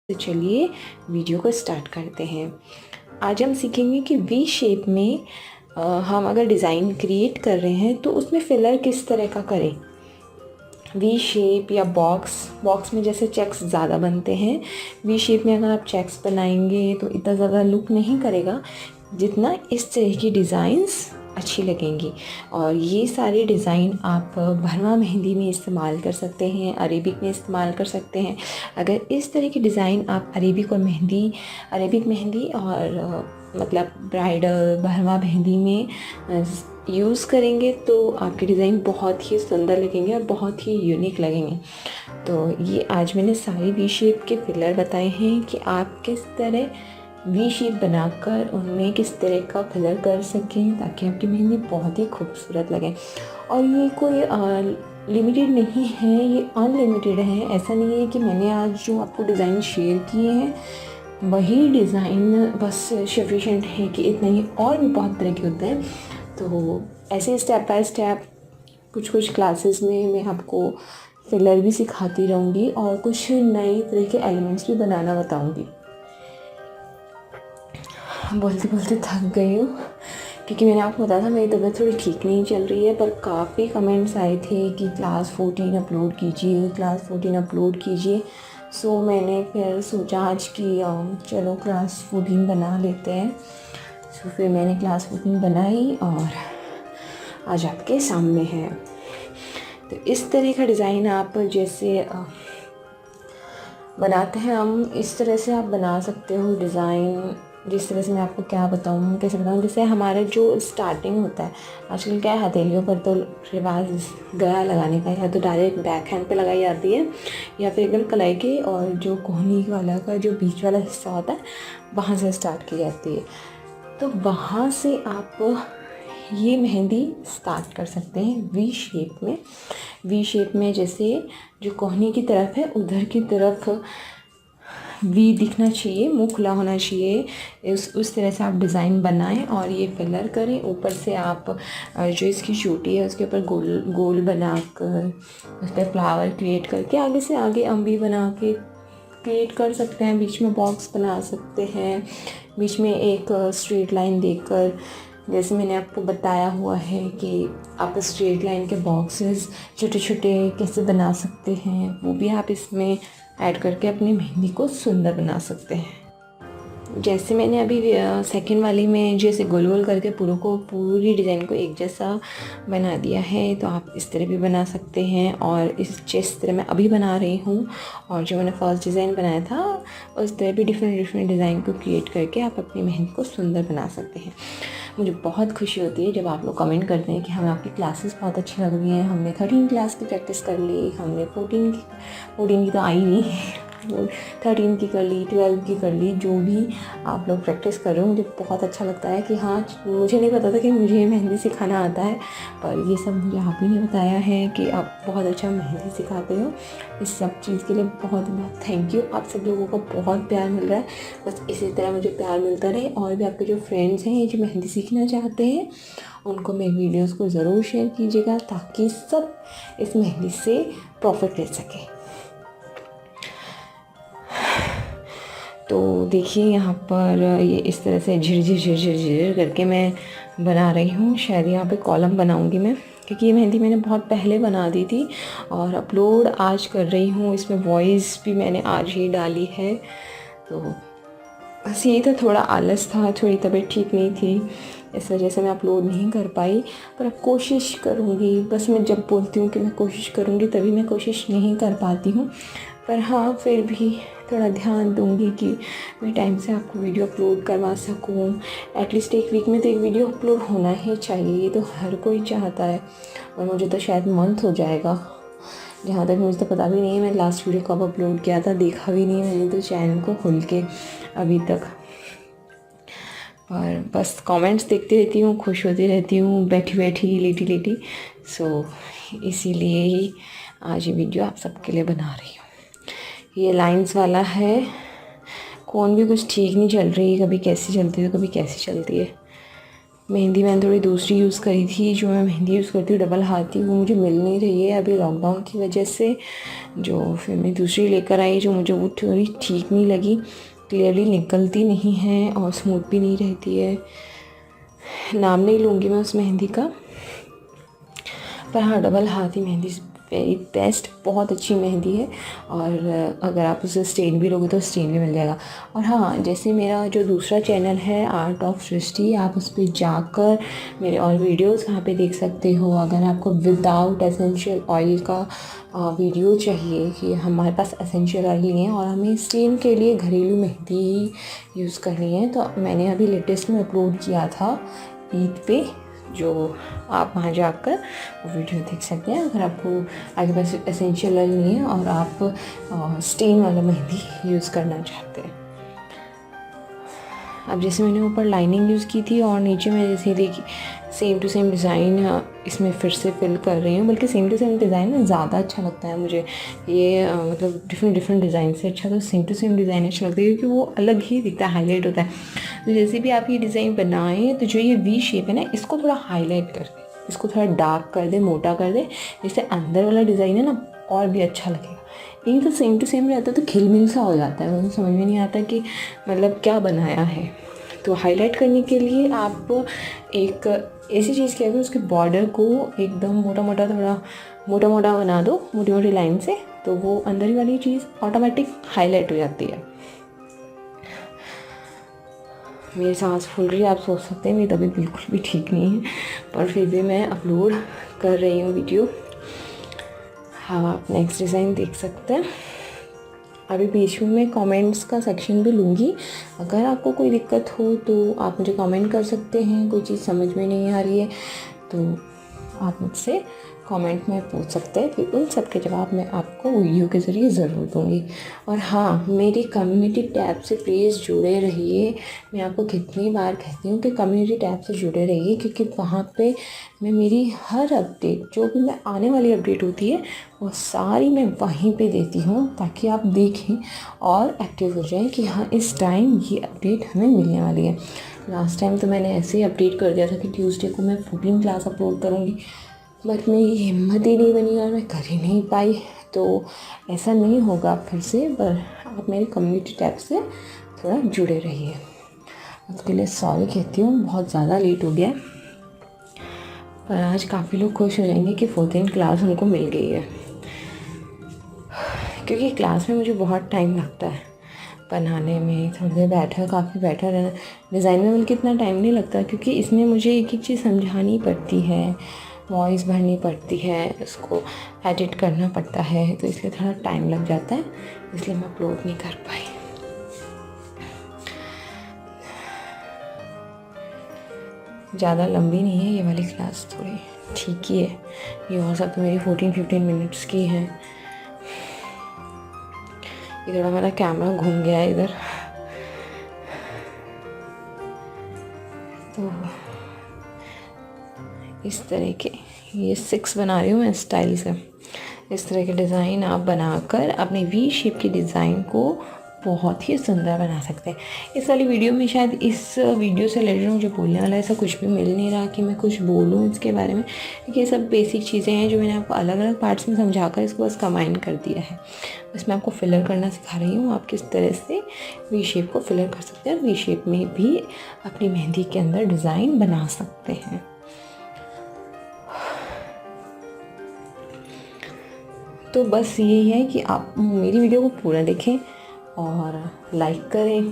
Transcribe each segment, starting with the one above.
तो चलिए वीडियो को स्टार्ट करते हैं। आज हम सीखेंगे कि वी शेप में हम अगर डिज़ाइन क्रिएट कर रहे हैं तो उसमें फिलर किस तरह का करें। वी शेप या बॉक्स में जैसे चेक्स ज़्यादा बनते हैं, वी शेप में अगर आप चेक्स बनाएंगे तो इतना ज़्यादा लुक नहीं करेगा जितना इस तरह की डिज़ाइंस अच्छी लगेंगी। और ये सारे डिज़ाइन आप भरवा मेहंदी में इस्तेमाल कर सकते हैं, अरेबिक में इस्तेमाल कर सकते हैं। अगर इस तरह की डिज़ाइन आप अरेबिक मेहंदी और मतलब ब्राइडल भरवा मेहंदी में यूज़ करेंगे तो आपके डिज़ाइन बहुत ही सुंदर लगेंगे और बहुत ही यूनिक लगेंगे। तो ये आज मैंने सारे वी शेप के फिलर बताए हैं कि आप किस तरह वी शेप बनाकर उनमें किस तरह का फिलर कर सकें ताकि आपकी मेहंदी बहुत ही खूबसूरत लगे। और ये कोई लिमिटेड नहीं है, ये अनलिमिटेड है। ऐसा नहीं है कि मैंने आज जो आपको डिज़ाइन शेयर किए हैं वही डिज़ाइन बस सफिशेंट है कि इतना ही, और भी बहुत तरह के होते हैं। तो ऐसे स्टेप बाय स्टेप कुछ क्लासेस में मैं आपको फिलर भी सिखाती रहूँगी और कुछ नए तरह के एलिमेंट्स भी बनाना बताऊँगी। बोलते बोलते थक गई हूँ क्योंकि मैंने आपको बताया था मेरी तबीयत थोड़ी ठीक नहीं चल रही है, पर काफ़ी कमेंट्स आए थे कि क्लास 14 अपलोड कीजिए, क्लास 14 अपलोड कीजिए। सो मैंने फिर सोचा आज कि चलो क्लास 14 बना लेते हैं। सो फिर मैंने क्लास 14 बनाई और आज आपके सामने है। तो इस तरह का डिज़ाइन आप जैसे बनाते हैं, हम इस तरह से आप बना सकते हो डिज़ाइन। जिस तरह से मैं आपको क्या बताऊँ, कैसे बताऊँ, जैसे हमारा जो स्टार्टिंग होता है आजकल क्या है, हथेलियों पर तो रिवाज गया लगाने का, या तो डायरेक्ट बैक हैंड पे लगाई जाती है या फिर एकदम कलाई के और जो कोहनी वाला का जो बीच वाला हिस्सा होता है वहाँ से स्टार्ट की जाती है। तो वहाँ से आप ये मेहंदी स्टार्ट कर सकते हैं वी शेप में। वी शेप में जैसे जो कोहनी की तरफ है उधर की तरफ वी दिखना चाहिए, मुँह खुला होना चाहिए। उस तरह से आप डिज़ाइन बनाएं और ये फिलर करें। ऊपर से आप जो इसकी चोटी है उसके ऊपर गोल बनाकर उस पर फ्लावर क्रिएट करके आगे से आगे अम्बी बना के क्रिएट कर सकते हैं। बीच में बॉक्स बना सकते हैं, बीच में एक स्ट्रेट लाइन देकर, जैसे मैंने आपको बताया हुआ है कि आप स्ट्रेट लाइन के बॉक्सेस छोटे छोटे कैसे बना सकते हैं, वो भी आप इसमें ऐड करके अपनी मेहंदी को सुंदर बना सकते हैं। जैसे मैंने अभी सेकंड वाली में जैसे गोल गोल करके पूरी डिज़ाइन को एक जैसा बना दिया है, तो आप इस तरह भी बना सकते हैं। और जिस तरह मैं अभी बना रही हूँ और जो मैंने फर्स्ट डिज़ाइन बनाया था उस तरह भी डिफरेंट डिज़ाइन को क्रिएट करके आप अपनी मेहंदी को सुंदर बना सकते हैं। मुझे बहुत खुशी होती है जब आप लोग कमेंट करते हैं कि हमें आपकी क्लासेस बहुत अच्छी लग रही हैं। हमने 13 क्लास की प्रैक्टिस कर ली, हमने 14 की तो आई नहीं, 13 की कर ली, 12 की कर ली। जो भी आप लोग प्रैक्टिस कर रहे हो मुझे बहुत अच्छा लगता है कि हाँ, मुझे नहीं पता था कि मुझे मेहंदी सिखाना आता है, पर ये सब मुझे आप ही ने बताया है कि आप बहुत अच्छा मेहंदी सिखाते हो। इस सब चीज़ के लिए बहुत बहुत थैंक यू। आप सब लोगों को बहुत प्यार मिल रहा है, बस इसी तरह मुझे प्यार मिलता रहे। और भी आपके जो फ्रेंड्स हैं जो मेहंदी सीखना चाहते हैं उनको मेरे वीडियोस को ज़रूर शेयर कीजिएगा ताकि सब इस मेहंदी से प्रॉफिट ले सकें। तो देखिए यहाँ पर ये इस तरह से झिर करके मैं बना रही हूँ। शायद यहाँ पे कॉलम बनाऊँगी मैं, क्योंकि ये मेहंदी मैंने बहुत पहले बना दी थी और अपलोड आज कर रही हूँ। इसमें वॉइस भी मैंने आज ही डाली है। तो बस यही था, थोड़ा आलस था, थोड़ी तबीयत ठीक नहीं थी, इस वजह से मैं अपलोड नहीं कर पाई। पर अब कोशिश करूँगी, बस मैं जब बोलती हूँ कि मैं कोशिश करूँगी तभी मैं कोशिश नहीं कर पाती हूँ। पर हाँ, फिर भी थोड़ा ध्यान दूँगी कि मैं टाइम से आपको वीडियो अपलोड करवा सकूँ। एटलीस्ट एक वीक में तो एक वीडियो अपलोड होना ही चाहिए, ये तो हर कोई चाहता है। और मुझे तो शायद मंथ हो जाएगा, जहाँ तक मुझे तो पता भी नहीं है मैं लास्ट वीडियो कब अपलोड किया था, देखा भी नहीं मैंने तो चैनल को खोल के अभी तक। और बस कमेंट्स देखती रहती हूँ, खुश होती रहती हूँ बैठी बैठी लेटी। सो इसीलिए ही आज ये वीडियो आप सबके लिए बना रही हूँ। ये लाइंस वाला है, कौन भी कुछ ठीक नहीं चल रही, कभी कैसी चलती है तो कभी कैसी चलती है। मेहंदी मैंने थोड़ी दूसरी यूज़ करी थी। जो मैं मेहंदी यूज़ करती हूँ डबल हाथी, वो मुझे मिल नहीं रही है अभी लॉकडाउन की वजह से। जो फिर मैं दूसरी लेकर आई, जो मुझे वो थोड़ी ठीक नहीं लगी, क्लियरली निकलती नहीं है और स्मूथ भी नहीं रहती है। नाम नहीं लूँगी मैं उस मेहंदी का, पर हाँ डबल हाथी मेहंदी वेरी बेस्ट, बहुत अच्छी मेहंदी है। और अगर आप उसे स्टेन भी लोगे तो स्टेन भी मिल जाएगा। और हाँ, जैसे मेरा जो दूसरा चैनल है आर्ट ऑफ सृष्टि, आप उस पर जाकर मेरे और वीडियोस वहाँ पे देख सकते हो। अगर आपको विदाउट एसेंशियल ऑयल का वीडियो चाहिए कि हमारे पास एसेंशियल ऑयल नहीं है और हमें स्टेन के लिए घरेलू मेहंदी ही यूज़ करनी है, तो मैंने अभी लेटेस्ट में अपलोड किया था ईद पे, जो आप वहाँ जाकर वो वीडियो देख सकते हैं अगर आपको आपके पास एसेंशियल ऑयल नहीं है और आप स्टेन वाला मेहंदी यूज़ करना चाहते हैं। अब जैसे मैंने ऊपर लाइनिंग यूज़ की थी और नीचे मैं जैसे देखी सेम टू सेम डिज़ाइन इसमें फिर से फिल कर रही हूँ। बल्कि सेम टू सेम डिज़ाइन ना ज़्यादा अच्छा लगता है मुझे, ये मतलब डिफरेंट डिज़ाइन से अच्छा तो सेम टू सेम डिज़ाइन अच्छा लगता है, क्योंकि वो अलग ही दिखता है, हाईलाइट होता है। तो जैसे भी आप ये डिज़ाइन बनाएं तो जो ये वी शेप है ना, इसको थोड़ा हाईलाइट कर दे, इसको थोड़ा डार्क कर दे, मोटा कर दे, जिससे अंदर वाला डिज़ाइन है ना और भी अच्छा लगेगा। यही तो सेम टू सेम रहता है तो खिलमिल सा हो जाता है, मुझे समझ में नहीं आता कि मतलब क्या बनाया है। तो हाईलाइट करने के लिए आप एक ऐसी चीज़ किया करो, उसके बॉर्डर को एकदम मोटा मोटा, थोड़ा मोटा मोटा बना दो मोटी मोटी लाइन से, तो वो अंदर वाली चीज़ ऑटोमेटिक हाईलाइट हो जाती है। मेरी सांस फूल रही है, आप सोच सकते हैं मेरी तबीयत बिल्कुल भी ठीक नहीं है, पर फिर भी मैं अपलोड कर रही हूँ वीडियो। हाँ, आप नेक्स्ट डिज़ाइन देख सकते हैं। अभी बीच में मैं कमेंट्स का सेक्शन भी लूँगी, अगर आपको कोई दिक्कत हो तो आप मुझे कमेंट कर सकते हैं। कोई चीज़ समझ में नहीं आ रही है तो आप मुझसे कमेंट में पूछ सकते हैं, फिर उन सब के जवाब मैं आपको वीडियो के ज़रिए ज़रूर दूँगी। और हाँ, मेरी कम्युनिटी टैब से प्लीज़ जुड़े रहिए। मैं आपको कितनी बार कहती हूँ कि कम्युनिटी टैब से जुड़े रहिए, क्योंकि वहाँ पे मैं मेरी हर अपडेट, जो भी मैं आने वाली अपडेट होती है वो सारी मैं वहीं पे देती हूँ, ताकि आप देखें और एक्टिव हो जाएं कि हाँ इस टाइम ये अपडेट हमें मिलने वाली है। लास्ट टाइम तो मैंने ऐसे ही अपडेट कर दिया था कि ट्यूसडे को मैं 14 क्लास अपलोड करूँगी, बट मेरी हिम्मत ही नहीं बनी और मैं कर ही नहीं पाई। तो ऐसा नहीं होगा फिर से, पर आप मेरे कम्युनिटी टैब से थोड़ा जुड़े रहिए। उसके लिए सॉरी कहती हूँ, बहुत ज़्यादा लेट हो गया, पर आज काफ़ी लोग खुश हो जाएंगे कि 14 क्लास उनको मिल गई है, क्योंकि क्लास में मुझे बहुत टाइम लगता है बनाने में। थोड़ी देर काफ़ी बैठा रहना। डिज़ाइन में बल्कि इतना टाइम नहीं लगता, क्योंकि इसमें मुझे एक एक चीज़ समझानी पड़ती है, वॉइस भरनी पड़ती है, उसको एडिट करना पड़ता है, तो इसलिए थोड़ा टाइम लग जाता है, इसलिए मैं अपलोड नहीं कर पाई। ज़्यादा लंबी नहीं है ये वाली क्लास, थोड़ी ठीक ही है। ये और सब तो मेरी 14-15 मिनट्स की है। ये थोड़ा मेरा कैमरा घूम गया है इधर, तो इस तरह के ये 6 बना रही हूँ मैं स्टाइल से। इस तरह के डिज़ाइन आप बनाकर अपने वी शेप की डिज़ाइन को बहुत ही सुंदर बना सकते हैं। इस वाली वीडियो में शायद इस वीडियो से रिलेटेड मुझे बोलने वाला ऐसा कुछ भी मिल नहीं रहा कि मैं कुछ बोलूँ इसके बारे में, क्योंकि ये सब बेसिक चीज़ें हैं जो मैंने आपको अलग अलग पार्ट्स में समझाकर इसको बस कंबाइन कर दिया है। बस मैं आपको फिलर करना सिखा रही हूँ, आप किस तरह से वी शेप को फिलर कर सकते हैं, वी शेप में भी अपनी मेहंदी के अंदर डिज़ाइन बना सकते हैं। तो बस यही है कि आप मेरी वीडियो को पूरा देखें और लाइक करें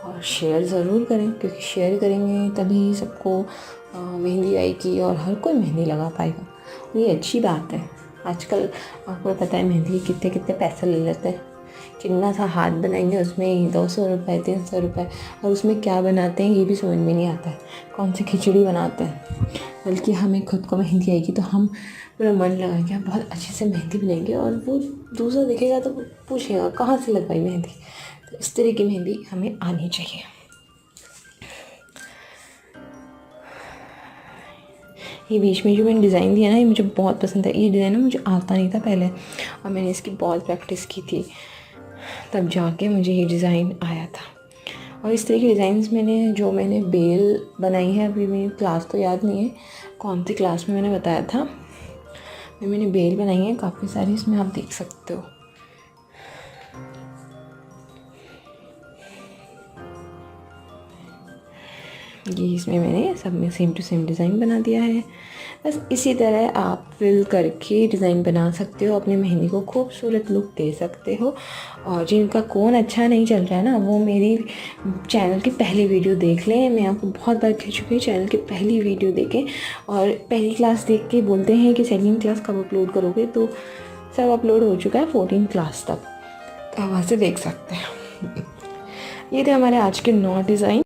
और शेयर ज़रूर करें, क्योंकि शेयर करेंगे तभी सबको मेहंदी आएगी और हर कोई मेहंदी लगा पाएगा। और ये अच्छी बात है। आजकल आपको पता है मेहंदी कितने कितने पैसे ले लेते हैं। चिन्ना सा हाथ बनाएंगे उसमें 200 रुपये 300 रुपये, और उसमें क्या बनाते हैं ये भी समझ में नहीं आता है, कौन सी खिचड़ी बनाते हैं। बल्कि हमें खुद को मेहंदी आएगी तो हम पूरा मन लगा के बहुत अच्छे से मेहंदी बनाएंगे, और वो दूसरा देखेगा तो पूछेगा कहाँ से लगवाई मेहंदी। तो इस तरह की मेहंदी हमें आनी चाहिए। ये बीच में जो मैंने डिज़ाइन दिया ना, ये मुझे बहुत पसंद है। ये डिज़ाइन ना मुझे आता नहीं था पहले, और मैंने इसकी बहुत प्रैक्टिस की थी, तब जाके मुझे ये डिज़ाइन आया था। और इस तरह की डिज़ाइंस मैंने बेल बनाई है, अभी मेरी क्लास तो याद नहीं है कौन सी क्लास में मैंने बताया था, मैंने बेल बनाई है काफ़ी सारी, इसमें आप देख सकते हो। ये इसमें मैंने सब में सेम टू सेम डिज़ाइन बना दिया है। बस इसी तरह आप फिल करके डिज़ाइन बना सकते हो, अपनी मेहंदी को खूबसूरत लुक दे सकते हो। और जिनका कोन अच्छा नहीं चल रहा है ना, वो मेरी चैनल की पहली वीडियो देख लें। मैं आपको बहुत बार कह चुकी हूँ, चैनल की पहली वीडियो देखें और पहली क्लास देख के बोलते हैं कि सेकंड क्लास कब अपलोड करोगे, तो सब अपलोड हो चुका है 14 क्लास तक, तो वहाँ से देख सकते हैं। ये थे हमारे आज के 9 डिज़ाइन।